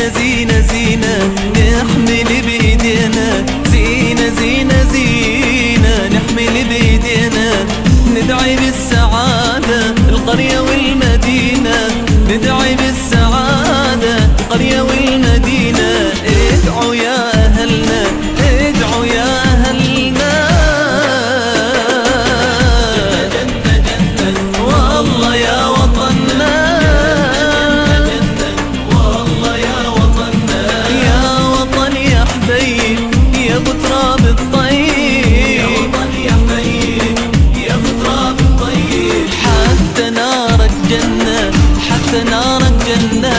زينة زينة زينة نحمل بإيدينا، زينة زينة زينة نحمل بإيدينا، ندعي بالسعادة القرية والمدينة، ندعي بالسعادة القرية والمدينة. ادعوا يا أهلنا، ادعوا يا أهلنا، جنة جنة والله يا وطننا، والله يا وطننا، يا وطن يا حبيب يا ابو تراب الطيب، يا وطن يا حبيب يا ابو تراب الطيب، حتى نارك جنة، حتى نارك جنة.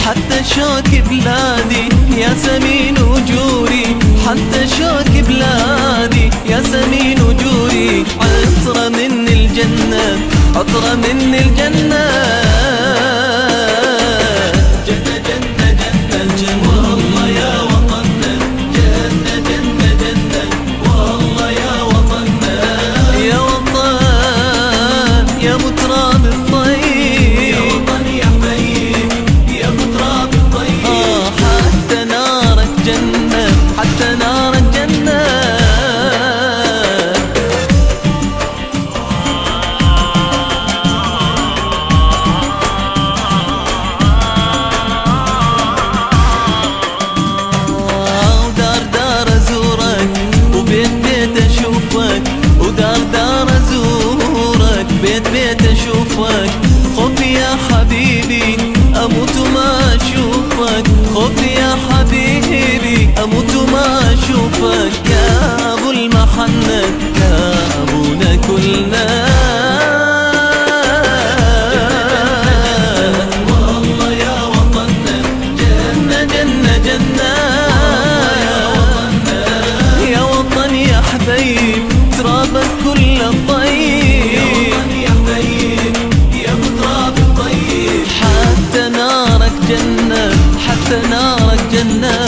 حتى شوك بلادي يا سمين وجوري، حتى شوك بلادي يا سمين وجوري، عطرة من الجنة، عطرة من الجنة، جنة جنة جنة جنة والله يا وطننا، جنة جنة جنة والله يا وطننا، يا وطن يا ابو تراب الطيب، يا وطن يا حبيب يا ابو تراب الطيب، حتى نارك جنة، حتى نارك جنة. ودار دار ازورك وبيت بيت اشوفك، ودار دار ازورك بيت بيت اشوفك، خوفي يا حبيبي اموت وما اشوفك، خوفي يا حبيبي اموت وما اشوفك، يا ابو المحنة يا ابونا كلنا، والله يا وطننا جنة جنة جنة، يا وطن يا حبيب ترابك كله طيب، يا وطن يا حبيب يا ابو تراب الطيب، حتى نارك جنة، حتى نارك جنة.